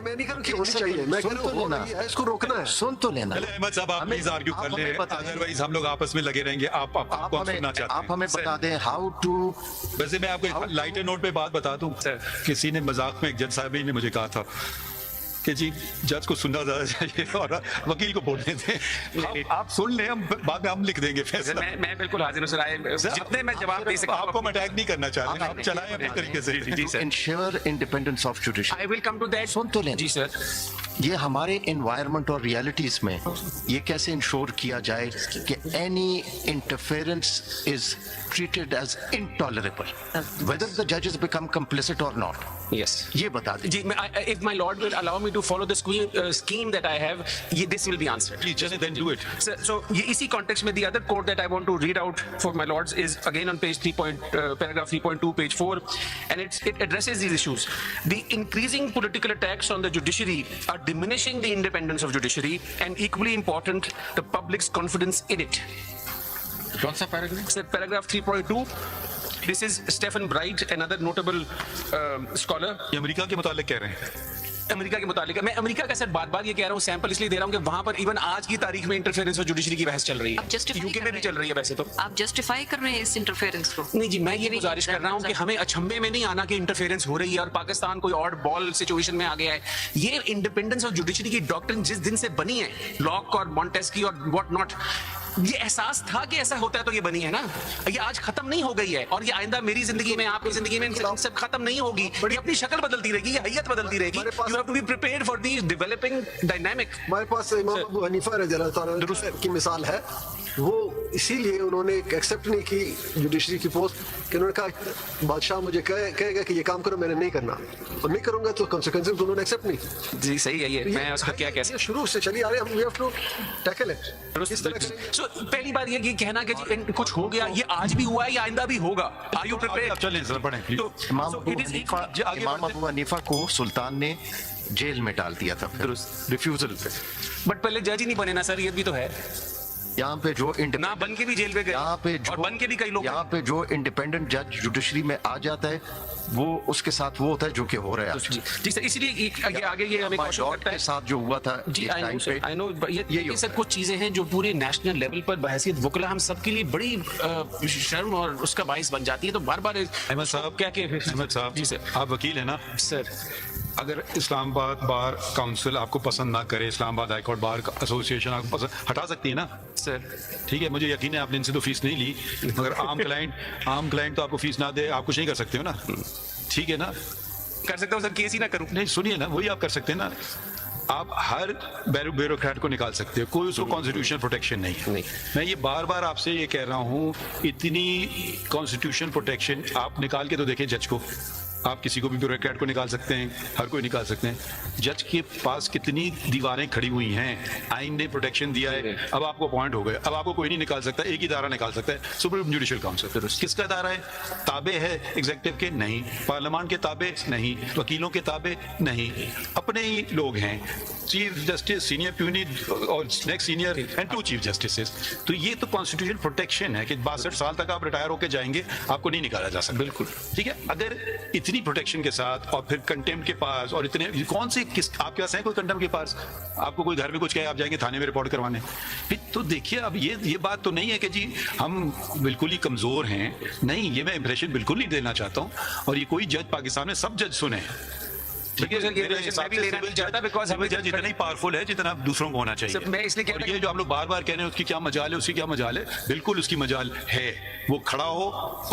मैं नहीं करूँ कि होनी चाहिए, मैं कह रहा हूँ होना है, इसको रोकना है. सुन तो लेना. चले अहमद साहब, आप प्लीज आर्ग्यू कर लें, अदरवाइज हम लोग आपस में लगे रहेंगे. आपको हम सुनना चाहते हैं. आप हमें बता दें हाउ टू. वैसे मैं आपको एक लाइटर नोट पे बात बता दूं. किसी ने मजाक में, एक जज साहब ने मुझे कहा था कि जी जज को सुनना ज्यादा चाहिए और वकील को बोलने दें. आप सुन लें, हम बाद में हम लिख देंगे फैसला. मैं बिल्कुल हाजिर हूँ सर. आए जितने मैं जवाब दे सकता हूँ. आपको हम अटैक नहीं करना चाह रहे, आप चलाएं अपने तरीके से. जी sir. Ensure independence of judiciary. I will come to that. सुन तो लें. जी सर. ये हमारे एनवायरनमेंट और रियलिटीज में ये कैसे इंश्योर किया जाए कि any interference is treated as intolerable, whether the जजेस become complicit or not. Yes. ये बता दें. जी मैं if my lord will allow me to follow the scheme that I have, this will be answered. Please just then do it. So ये इसी context में the other quote that I want to read out for my lords is again on page 3. Paragraph 3.2, page 4, and it addresses these issues. The increasing political attacks on the judiciary are diminishing the independence of judiciary, and equally important, the public's confidence in it. कौन सा paragraph? Sir, paragraph 3.2. This is Stephen Bright, another notable scholar. ये America के मुतालिक कह रहे हैं. America के मुतालिक मैं अमेरिका का सर बार-बार ये कह रहा हूँ, सैंपल इसलिए दे रहा हूँ कि वहां पर इवन आज की तारीख में इंटरफेरेंस और जुडिशरी की बहस चल रही आप है. justify यूके कर में भी रहे चल रही है वैसे तो. आप जस्टिफाई कर रहे हैं इस इंटरफेरेंस को. नहीं जी, मैं ये गुजारिश कर रहा हूँ कि हमें अचंभे में नहीं आना कि इंटरफेरेंस हो रही है और पाकिस्तान कोई ऑड बॉल सिचुएशन में आ गया है. ये इंडिपेंडेंस ऑफ जुडिशरी की डॉक्ट्रिन जिस दिन से बनी है, लॉक और मॉन्टेस्की और व्हाट नॉट, ये एहसास था कि ऐसा होता है तो ये बनी है ना. ये आज खत्म नहीं हो गई है, और ये आइंदा मेरी जिंदगी में, आपकी जिंदगी में सब खत्म नहीं होगी. ये अपनी शक्ल बदलती रहेगी, ये हैयत बदलती रहेगी. You have to be prepared for the developing dynamic. हमारे पास इमाम अबू हनीफा रज़ी अल्लाह तआला अन्हु की मिसाल है. वो इसीलिए उन्होंने एक्सेप्ट नहीं की जुडिशरी की पोस्ट कि उन्होंने कहा बादशाह मुझे कहेगा कि ये काम करो, मैंने नहीं करना, और नहीं करूंगा तो कॉन्सिक्वेंसेस उन्होंने एक्सेप्ट नहीं की. जी सही है. ये मैं उसका क्या कह सकता ये शुरू से चली आ रही है, हम we have to tackle it. इस तरह से सो पहली बात ये कहना कि जी कुछ हो गया, ये आज भी हुआ है, ये आइंदा भी होगा. आर यू आप प्रिपेयर्ड? चलें सर, पढ़ें please. इमाम अबू हनीफा को सुल्तान ने जेल में डाल दिया था रिफ्यूजल पे. बट पहले जज ही नहीं बने ना सर, ये भी तो है. यहाँ पे जो ना बन के भी जेल में गए, यहाँ पे और बन के भी कई लोग. यहाँ पे जो इंडिपेंडेंट जज जुडिशरी में आ जाता है, वो उसके साथ वो होता है जो कि हो रहा है आज. जी सर, इसीलिए आगे ये हमें क्वेश्चन करता के है. साथ जो हुआ था जी एक टाइम पे, आई नो ये सब कुछ चीजें हैं जो पूरे नेशनल लेवल पर बहसियत वकला हम सबके लिए बड़ी शर्म और उसका बाइस बन जाती है. तो बार बार अहमद साहब, क्या अहमद साहब, जी सर. आप वकील हैं ना सर? अगर इस्लामाबाद बार काउंसिल आपको पसंद ना करे, Islamabad high court bar association आपको पसंद, हटा सकती है ना सर? ठीक है, मुझे यकीन है आपने इनसे तो फीस नहीं ली, मगर आम क्लाइंट तो आपको फीस ना दे, आप कुछ नहीं कर सकते हो ना. ठीक है ना, कर सकता हूँ सर, केस ही ना करूँ. नहीं सुनिए ना, वही आप कर सकते हैं ना. आप हर ब्यूरोक्रेट को निकाल सकते हो, कोई उसको कॉन्स्टिट्यूशनल प्रोटेक्शन नहीं है. मैं ये बार बार आपसे ये कह रहा हूँ, इतनी कॉन्स्टिट्यूशनल प्रोटेक्शन आप निकाल के तो देखें जज को. आप किसी को भी ब्यूरोक्रेट को निकाल सकते हैं, हर कोई निकाल सकते हैं. जज के पास कितनी दीवारें खड़ी हुई हैं, आइन ने प्रोटेक्शन दिया है. अब आपको अपॉइंट हो गए, अब आपको कोई नहीं निकाल सकता, एक ही इदारा निकाल सकता है, सुप्रीम जुडिशियल काउंसिल. किसका इदारा है? ताबे है एग्जीक्यूटिव के? नहीं. पार्लियामान के ताबे? नहीं. वकीलों के ताबे? नहीं. अपने ही लोग हैं, चीफ जस्टिस, सीनियर प्यूनी और next senior and 2 chief justice. तो ये तो कॉन्स्टिट्यूशनल प्रोटेक्शन है कि 62 साल तक आप रिटायर होकर जाएंगे, आपको नहीं निकाला जा सकता. बिल्कुल ठीक है. अगर इतनी इतनी प्रोटेक्शन के साथ और फिर कंटेम्प्ट के पास और इतने कौन से किस आपके पास है कोई कंटेम्प्ट के पास? आपको कोई घर में कुछ कहे आप जाएंगे थाने में रिपोर्ट करवाने? तो देखिए अब ये बात तो नहीं है कि जी हम बिल्कुल ही कमजोर हैं, नहीं, ये मैं इंप्रेशन बिल्कुल नहीं देना चाहता हूँ। और ये कोई जज पाकिस्तान में सब जज सुने, ठीक है, मेरे हिसाब से सिविल जज इतना ही पावरफुल है जितना दूसरों को होना चाहिए। मैं इसलिए और ये जो आप लोग बार बार कह रहे हैं उसकी क्या मजाल है, उसकी क्या मजाल है, बिल्कुल उसकी मजाल है। वो खड़ा हो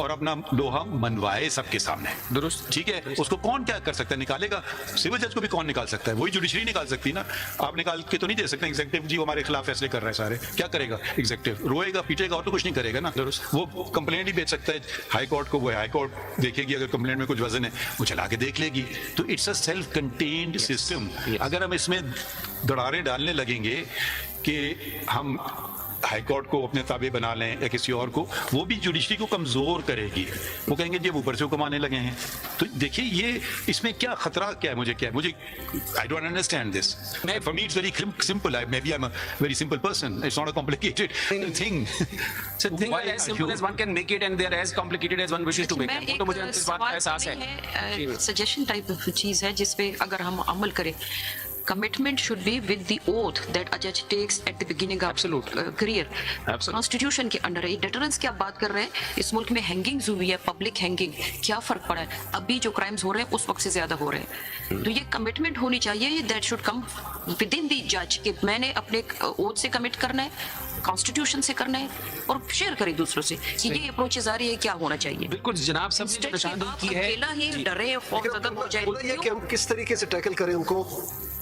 और अपना लोहा मनवाए सबके सामने, दुरुस्त, ठीक है। उसको कौन क्या कर सकता है, निकालेगा? सिविल जज को भी कौन निकाल सकता है? वही जुडिशरी निकाल सकती ना। आप निकाल के तो नहीं दे सकते। एग्जीक्यूटिव जी हमारे खिलाफ फैसले कर रहे हैं सारे, क्या करेगा एग्जीक्यूटिव? रोएगा पीटेगा और तो कुछ नहीं करेगा ना। वो कंप्लेंट ही भेज सकता है हाई कोर्ट को, वो हाई कोर्ट देखेगी, अगर कंप्लेंट में कुछ वजन है वो चला के देख लेगी। तो it's a self contained system. अगर हम इसमें दरारें डालने लगेंगे कि हम हाई कोर्ट को अपने ताबे बना लें या किसी और को, वो भी जुडिशरी को कमजोर करेगी। वो कहेंगे जब ऊपर से कमाने लगे हैं। तो देखिए ये इसमें क्या खतरा क्या है, मुझे I don't understand this. For me it's very simple, maybe I am a very simple person, it's not a complicated thing. So things are as simple as one can make it and they are as complicated as one wishes to make them. तो मुझे इस बात का एहसास है। Suggestion type of चीज है जिसपे अगर हम अमल करें, commitment should be with the oath that a judge takes at the beginning of career. Constitution के अंडर है। deterrence की आप बात कर रहे हैं, इस मुल्क में हैंगिंग्स हुई है, पब्लिक हैंगिंग, क्या फर्क पड़ा है? अभी जो क्राइम्स हो रहे हैं उस वक्त से ज्यादा हो रहे हैं। तो ये कमिटमेंट होनी चाहिए, that should come within the judge कि मैंने अपने ओथ से कमिट करना है, कॉन्स्टिट्यूशन से करना है और शेयर करें दूसरों से कि ये अप्रोचेस आ रही है, क्या होना चाहिए। बिल्कुल जनाब, सबसे निशानदेही की है अकेला ही डरे और खत्म हो जाए। ये कि हम किस तरीके से टैकल करें उनको,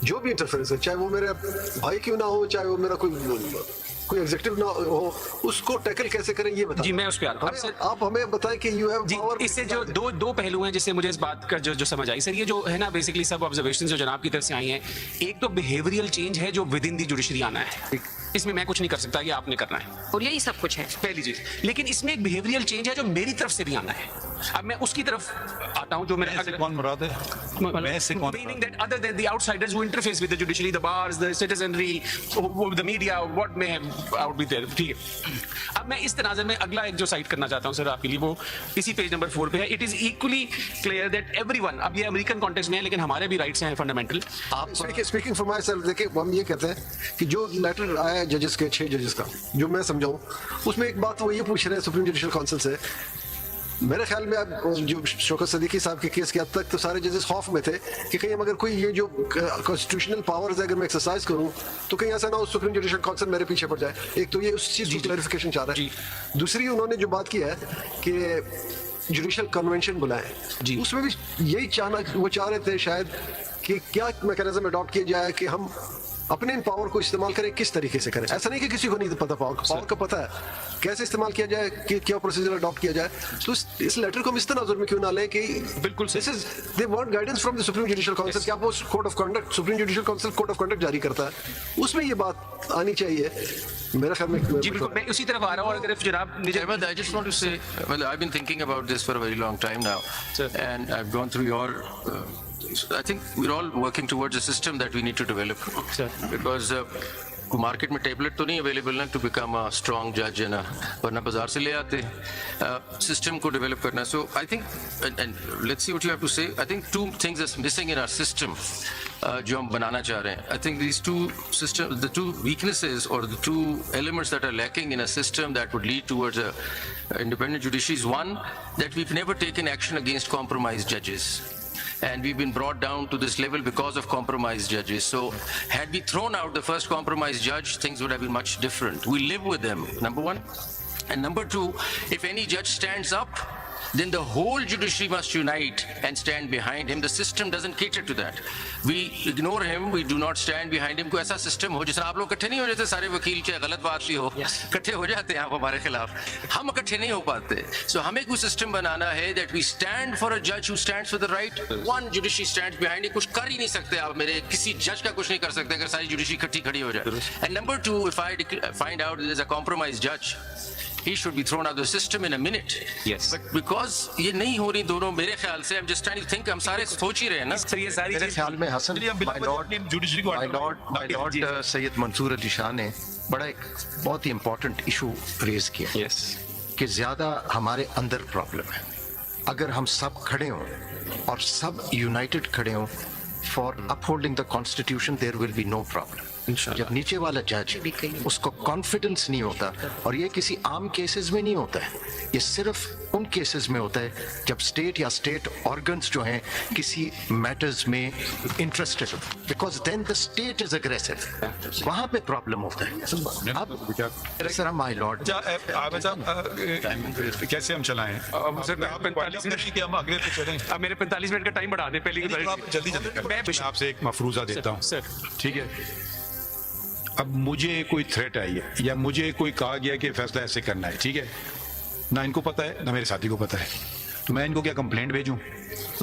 जो भी इंटरफेरेंस है, चाहे वो मेरे भाई क्यों ना हो, चाहे वो मेरा कोई एग्जीक्यूटिव ना हो, उसको टैकल कैसे करें ये बताएं। जी मैं उस पे आ रहा हूं। आप हमें बताएं कि यू हैव पावर। इससे जो दो पहलू हैं जिससे मुझे इस बात का जो समझ आई सर, ये जो है ना बेसिकली सब ऑब्जर्वेशन जो जनाब की तरफ से आई हैं, एक तो बिहेवियरल चेंज है जो विद इन दी जुडिशरी आना है, इसमें मैं कुछ नहीं कर सकता, ये आपने करना है और यही सब कुछ है पहली चीज। लेकिन इसमें एक बिहेवियरल चेंज है जो मेरी तरफ से भी आना है। अब मैं उसकी तरफ आता हूं जो मेरे कौन मुराद है? meaning that other than the outsiders who interface with the judiciary, the bars, the citizenry, the media, what may have be there, ठीक है। अब मैं इस तनाज़ुर में अगला एक जो साइट करना चाहता हूं सर आपके लिए, वो इसी पेज नंबर 4 पे है। It is equally clear that everyone, अब ये अमेरिकन कॉन्टेक्स्ट में है लेकिन हमारे भी राइट्स हैं फंडामेंटल। आप स्पीकिंग फॉर माय सेल्फ, देखिए हम ये कहते हैं कि जो लेटर आया जजेस के 6 जजेस का, जो मैं समझाऊं, उसमें एक बात वो ये पूछ रहे हैं सुप्रीम जुडिशियल काउंसिल से। मेरे ख्याल में अब जो शौकत सदीकी साहब के केस के हद तक तो सारे जजेस खौफ में थे कि कहीं अगर कोई ये जो कॉन्स्टिट्यूशनल पावर्स है अगर मैं एक्सरसाइज करूं तो कहीं ऐसा ना हो सुप्रीम जुडिशियल काउंसिल मेरे पीछे पड़ जाए। एक तो ये उस चीज़ की क्लैरिफिकेशन चाह रहा है। दूसरी उन्होंने जो बात की है कि जुडिशियल कन्वेंशन बुलाएं, उसमें भी यही वो चाह रहे थे शायद कि क्या मैकेनिज्म अडॉप्ट किया जाए कि हम अपने इन पावर को इस्तेमाल करें, किस तरीके से करें। ऐसा नहीं कि किसी को नहीं पता पावर का पता है, कैसे इस्तेमाल किया जाए, कि क्या प्रोसीजर अडॉप्ट किया जाए। तो इस लेटर को हम इस तनाजुर में क्यों ना लें कि बिल्कुल this is they want guidance from the supreme judicial council. क्या वो code of conduct, supreme judicial council code of conduct जारी करता है, उसमें ये बात आनी चाहिए मेरे ख्याल में। जी बिल्कुल, मैं उसी तरफ आ रहा हूं। और अगर जनाब Ahmed, I just want to say, well, I've been thinking about this for a very long time now, and I've gone through your. I think we're all working towards a system that we need to develop, because market में tablet तो नहीं available ना to become a strong judge है ना, वरना बाजार से ले आते। system को develop करना। So I think, and let's see what you have to say. I think 2 things are missing in our system जो हम बनाना चाह रहे हैं। I think these 2 systems, the 2 weaknesses or the 2 elements that are lacking in a system that would lead towards a independent judiciary is, one, that we've never taken action against compromised judges. And we've been brought down to this level because of compromised judges. So had we thrown out the first compromised judge, things would have been much different. We live with them, number one. And number 2, if any judge stands up, then the whole judiciary must unite and stand behind him. The system doesn't cater to that. We ignore him, we do not stand behind him. कोई ऐसा system हो जिससे आप लोग इकट्ठे नहीं हो जाते, सारे वकील चाहे गलत बात भी हो इकट्ठे हो जाते हैं आप हमारे खिलाफ, हम इकट्ठे नहीं हो पाते। So हमें कोई सिस्टम बनाना है that we stand for a judge who stands for the right. One judiciary stands behind him. कुछ कर ही नहीं सकते आप, मेरे किसी जज का कुछ नहीं कर सकते अगर सारी जुडिशरी इकट्ठी खड़ी हो जाए। And number 2, if I find out there's a compromised judge, he should be thrown out of the system in a minute. Yes. But because ये नहीं हो रही दोनों, मेरे ख्याल से I'm just trying to think, हम सारे सोच ही रहे हैं ना। सर ये सारी मेरे ख्याल में हसन my lord सैयद मंसूर अली शाह ने बड़ा एक बहुत ही इम्पोर्टेंट इशू रेज किया Yes. कि ज्यादा हमारे अंदर प्रॉब्लम है। अगर हम सब खड़े हों और सब यूनाइटेड खड़े हों for upholding the constitution, there will be no problem. जब नीचे वाला जज उसको कॉन्फिडेंस नहीं होता, और ये किसी आम केसेस में नहीं होता है, ये सिर्फ उन केसेस में होता है जब स्टेट या स्टेट ऑर्गन्स जो हैं किसी मैटर्स में इंटरेस्टेड हो, because then the state is aggressive, वहां पे प्रॉब्लम होता है। अब सर माय लॉर्ड, कैसे हम चलाएं? सर आप 45 मिनट कि हम आगे पे चलें? अब मेरे 45 मिनट का टाइम बढ़ा दें पहले की आप जल्दी जल्दी मैं मैं आपसे एक मफरूजा देता हूँ, सर ठीक है? अब मुझे कोई थ्रेट आई है या मुझे कोई कहा गया कि फैसला ऐसे करना है, ठीक है? ना इनको पता है ना मेरे साथी को पता है, तो मैं इनको क्या कंप्लेंट भेजूं?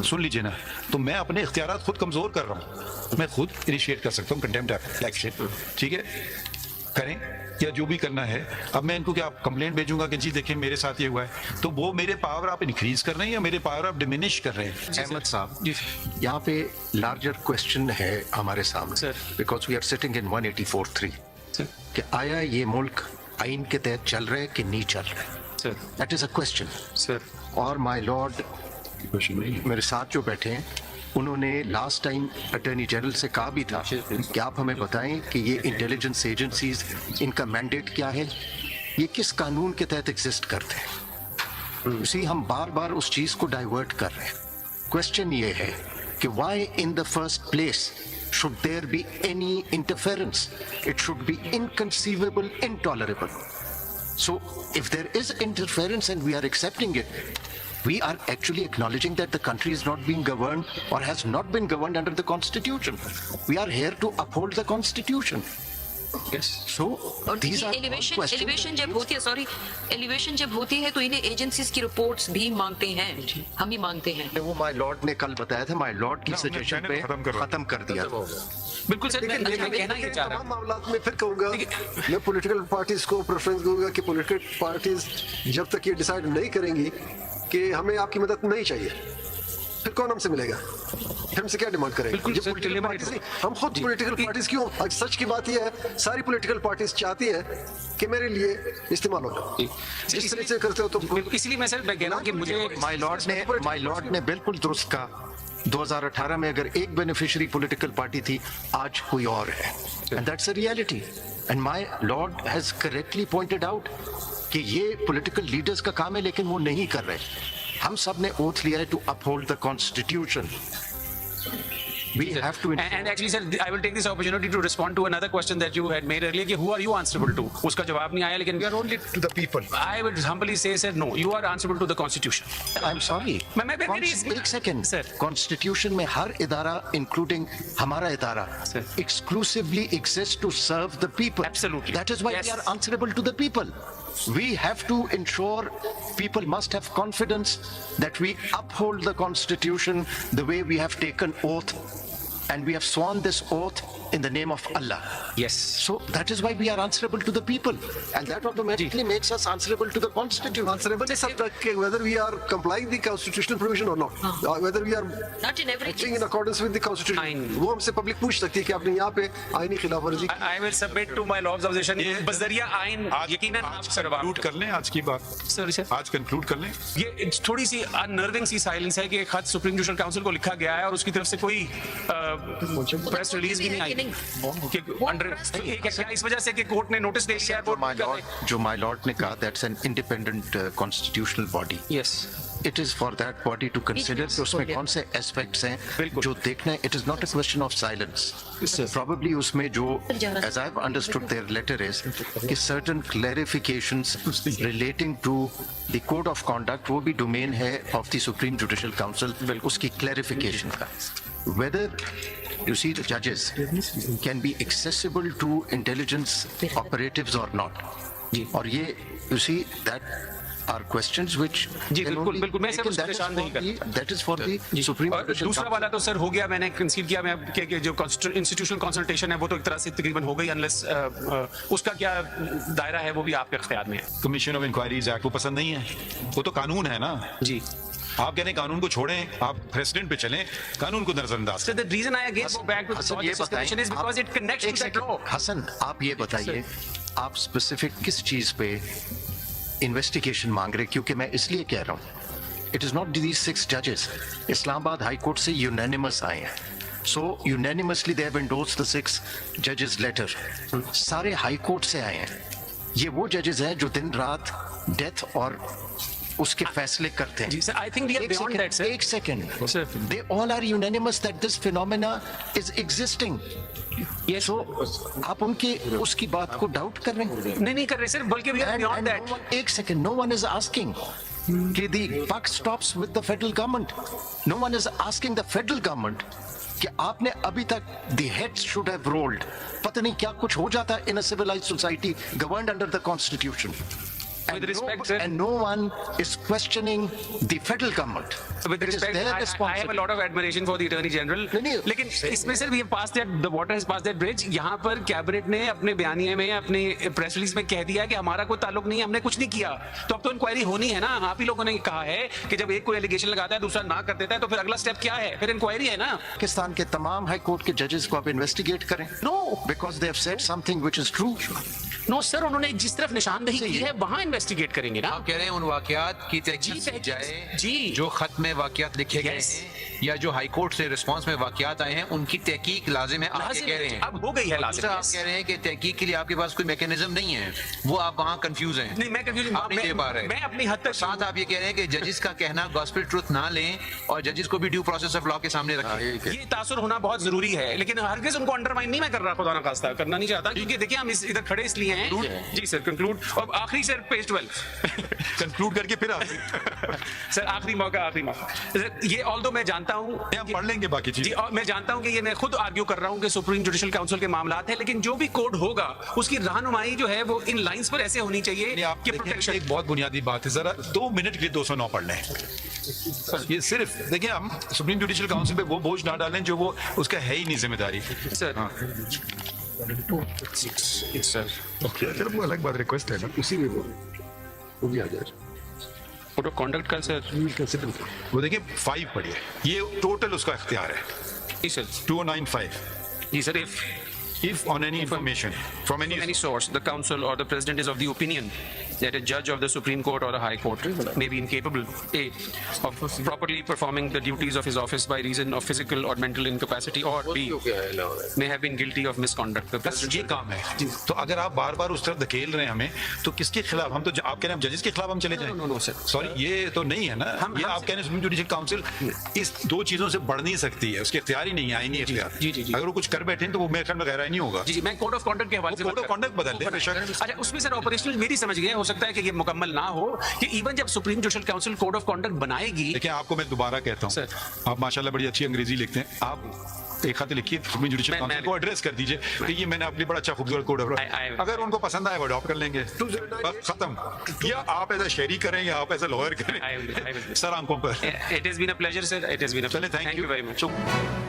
सुन लीजिए ना, तो मैं अपने इख्तियारात खुद कमजोर कर रहा हूँ, मैं खुद इनिशिएट कर सकता हूँ कंटेम्प्ट एक्शन, ठीक है? करें या जो भी करना है। अब मैं इनको क्या कंप्लेंट भेजूंगा कि जी देखिए मेरे साथ ये हुआ है, तो वो मेरे पावर आप इंक्रीज कर रहे हैं या मेरे पावर आप डिमिनिश कर रहे हैं? अहमद साहब, यहाँ पे लार्जर क्वेश्चन है हमारे सामने, because we are sitting in 184(3) कि आया ये मुल्क आइन के तहत चल रहा है कि नहीं चल रहा है, that is a question sir. और माय लॉर्ड मेरे साथ जो बैठे हैं, उन्होंने लास्ट टाइम अटॉर्नी जनरल से कहा भी था कि आप हमें बताएं कि ये इंटेलिजेंस एजेंसीज, इनका मैंडेट क्या है, ये किस कानून के तहत एग्जिस्ट करते हैं। इसी हम बार बार उस चीज को डाइवर्ट कर रहे हैं। क्वेश्चन ये है कि why in the first place should there be any interference? It should be inconceivable, intolerable. So if there is interference and we are accepting it, we are actually acknowledging that the country is not being governed or has not been governed under the constitution. We are here to uphold the constitution. Yes. So these are elevation जब होती है, sorry, elevation जब होती है तो इन्हें agencies की reports भी मांगते हैं, हम ही मांगते हैं। वो माय लॉर्ड ने कल बताया था, माय लॉर्ड की सजेशन पे खत्म कर दिया। बिल्कुल सर, मैं कहना ये चाह रहा हूं, मामलात में फिर कहूंगा, मैं पॉलिटिकल पार्टीज को प्रेफरेंस दूंगा कि पॉलिटिकल पार्टीज जब तक ये डिसाइड नहीं करेंगी कि हमें आपकी मदद नहीं चाहिए, फिर कौन हमसे मिलेगा, फिर हमसे क्या डिमांड करेंगे? हम खुद पॉलिटिकल पार्टीज क्यों? आज सच की बात यह है, सारी पॉलिटिकल पार्टीज चाहती है कि मेरे लिए इस्तेमाल हो जाए। जिस तरह से करते हो तो इसलिए मैं सर मैं कह रहा हूं कि मुझे माय लॉर्ड ने बिल्कुल दुरुस्त कहा, 2018 में अगर एक बेनिफिशियरी पॉलिटिकल पार्टी थी, आज कोई और है, and that's a reality. And my lord has correctly pointed out कि ये पॉलिटिकल लीडर्स का काम है, लेकिन वो नहीं कर रहे। हम सब ने ओथ लिया है to uphold the constitution. We have to. And actually, sir, I will take this opportunity to respond to another question that you had made earlier. कि who are you answerable to? उसका जवाब नहीं आया, लेकिन We are only to the people. I would humbly say, sir, no, you are answerable to the Constitution. I'm sorry. एक second sir, constitution में हर इदारा including हमारा इदारा exclusively exists to serve the people. Absolutely. That is why we are answerable to the people. We have to ensure people must have confidence that we uphold the constitution the way we have taken oath, and we have sworn this oath in the name of Allah. Yes. So that is why we are answerable to the people, and that automatically makes us answerable to the constitution. answerable is whether we are complying the constitutional provision or not, whether we are Not in every acting in accordance with the constitution. वो हमसे public पूछ सकती है कि आपने यहाँ पे आईनी खिलाफवर्जी। I will submit to my law's observation. बजरिया आइन यकीनन आप सर कंक्लूड कर लें आज की बात, सर आज कंक्लूड कर लें। ये थोड़ी सी अनर्विंग सी साइलेंस है कि एक खत सुप्रीम जुडिशल काउंसिल को लिखा गया है और उसकी तरफ से कोई प्रेस रिलीज भी नहीं आई कि अंडर इस वजह से कि कोर्ट ने नोटिस दे दिया है। जो माय लॉर्ड ने कहा, that's an independent constitutional body. Yes, it is for that body to consider कि उसमें कौन से एस्पेक्ट्स हैं जो देखना है। It is not a question of silence. Probably उसमें जो as I have understood their letter is कि certain clarifications relating to the code of conduct, वो भी डोमेन है of the Supreme Judicial Council, उसकी क्लैरिफिकेशन का। Whether you see the judges can be accessible to intelligence operatives or not. और ये you see that are questions which जी बिल्कुल बिल्कुल मैं सर परेशान नहीं करता। That is for the Supreme Judicial दूसरा Council. वाला तो सर हो गया, मैंने कंसीड किया, मैं कि जो इंस्टीट्यूशनल कंसल्टेशन है वो तो एक तरह से तकरीबन हो गई, अनलेस उसका क्या दायरा है वो भी आपके इख्तियार में है। कमीशन ऑफ इंक्वायरीज एक्ट वो पसंद नहीं है, वो तो कानून है ना जी। आप कह रहे हैं कानून को छोड़ें, आप प्रेसिडेंट पे चलें, कानून को नजरअंदाज So the reason I again go back to the Hasan, ये Justice Commission is because it connects to that law. Hasan, आप ये बताइए, आप स्पेसिफिक किस चीज पे इन्वेस्टिगेशन मांग रहे? क्योंकि मैं इसलिए कह रहा हूँ It is not these 6 judges. Islamabad High Court से unanimous आए हैं. So unanimously they have endorsed the 6 judges letter. सारे High Court से आए हैं. ये वो judges हैं जो दिन रात death और उसके फैसले करते हैं. जी sir, I think we are beyond that, sir. एक second. Sir. They all are unanimous that this phenomena is existing. Yes. So आप उनके उसकी बात को डाउट कर रहे हैं. नहीं कर रहे सर, बल्कि we are beyond that. एक second, no one is asking कि the buck stops with the federal government. No one is asking the federal government कि आपने अभी तक the heads should have rolled. पता नहीं क्या कुछ हो जाता in a civilized society governed under the constitution. With respect, sir. And no one is questioning the federal government. With It is respect, their I have a responsibility. lot of admiration for the Attorney General. नहीं, लेकिन इसमें sir we have passed that, the water has passed that bridge. यहाँ पर cabinet ने अपने बयानिए में, अपने press release में कह दिया कि हमारा कोई ताल्लुक नहीं है, हमने कुछ नहीं किया. तो अब तो इंक्वायरी होनी है ना. आप ही लोगों ने कहा है कि जब एक कोई एलिगेशन लगाता है दूसरा ना कर देता है तो फिर अगला स्टेप क्या है? फिर इंक्वायरी है ना. पाकिस्तान के तमाम हाई कोर्ट के जजेस को आप इन्वेस्टिगेट करें. No. Because they have said something which is true. No sir, उन्होंने जिस तरफ निशानदेही की है वहां इन्वेस्टिगेट करेंगे ना. आप कह रहे हैं उन वाकयात की तहकीक की जाए जी. जो खत में वाकयात लिखे गए Yes. हैं या जो हाई कोर्ट से रिस्पांस में वाकयात आए हैं उनकी तहकीक लाजिम है. आप ये कह रहे हैं अब हो गई है लाजिम. दूसरा आप कह रहे हैं कि तहकीक के लिए आपके पास कोई मैकेनिज्म नहीं है, वो आप वहाँ कंफ्यूज हैं. नहीं, मैं कंफ्यूज आप नहीं दे पा रहे. मैं अपनी हद तक साथ आप ये कह रहे हैं कि जजेस का कहना गॉस्पेल ट्रुथ ना लें और जजेस को भी ड्यू प्रोसेस ऑफ लॉ के सामने रखें. ये तासुर होना बहुत जरूरी है, लेकिन हरगिज उनको अंडरमाइन नहीं मैं कर रहा, खुदा ना खास्ता करना नहीं चाहता, क्योंकि देखिए हम इधर खड़े इसलिए हैं. जी सर, कंक्लूड. और आखिरी सर पेज 12 कंक्लूड करके फिर आखिरी. सर आखिरी मौका. ये ऑल्दो मैं जानता हूँ हम पढ़ लेंगे बाकी जी, चीजें. और मैं जानता हूँ कि ये मैं खुद आर्ग्यू कर रहा हूँ कि सुप्रीम जुडिशल काउंसिल के मामलात है, लेकिन जो भी कोड होगा उसकी रहनुमाई जो है वो इन लाइंस पर ऐसे होनी चाहिए आप कि देखें, प्रोटेक्शन. एक बहुत बुनियादी बात है, जरा 2 मिनट के लिए 209 पढ़ लें. ये सिर्फ देखिए, हम सुप्रीम जुडिशल काउंसिल पे वो बोझ ना डालें जो वो उसका है ही नहीं जिम्मेदारी. सर चलो वो अलग बात, रिक्वेस्ट है ना. उसी में बोलो, वो भी आ जाए. कोड ऑफ कंडक्ट का सर. वो देखिए 5 पढ़िए, ये टोटल उसका इख्तियार है. जी सर. 295. जी sir. If on any information from any source the council or the president is of the opinion that a judge of the Supreme Court or a High Court may be incapable A, of properly performing the duties of his office by reason of physical or mental incapacity, or B, may have been guilty of misconduct. The बस president ये काम है. तो अगर आप बार बार उस तरफ धकेल रहे हैं हमें, तो किसके खिलाफ? हम तो आप कह रहे हैं जजेस के खिलाफ हम चले जाएं. No sir. सॉरी, ये तो नहीं है ना. ये आप कह रहे हैं सुप्रीम जुडिशल काउंसिल इस 2 चीजों से बढ़ नहीं सकती है, उसके इख्तियार ही नहीं है, आईनी इख्तियार. जी. अगर वो कुछ कर बैठे हैं तो वो मेरे ख्याल में गहरा नहीं होगा. जी, मैं कोड ऑफ कंडक्ट के हवाले से कोड ऑफ कंडक्ट बदल दें बेशक. अच्छा, उसमें सर ऑपरेशनल मेरी समझ गए, हो सकता है कि ये मुकम्मल ना हो, कि इवन जब supreme Judicial council code of conduct बनाएगी. देखिए, आपको मैं दोबारा कहता हूँ, आप माशाल्लाह बड़ी अच्छी अंग्रेजी लिखते हैं. आप एक खत लिखिए सुप्रीम जुडिशल काउंसिल को, एड्रेस कर दीजिए कि ये मैंने अपने बड़ा अच्छा खूबसूरत कोड ऑफ, अगर उनको पसंद आए वो अडॉप्ट कर लेंगे. खत्म. या आप ऐसा शेयरी करें या आप ऐसा लॉयर करें. सर आंखों पर. It has been a pleasure, sir. It has been a pleasure. चले, थैंक you very much.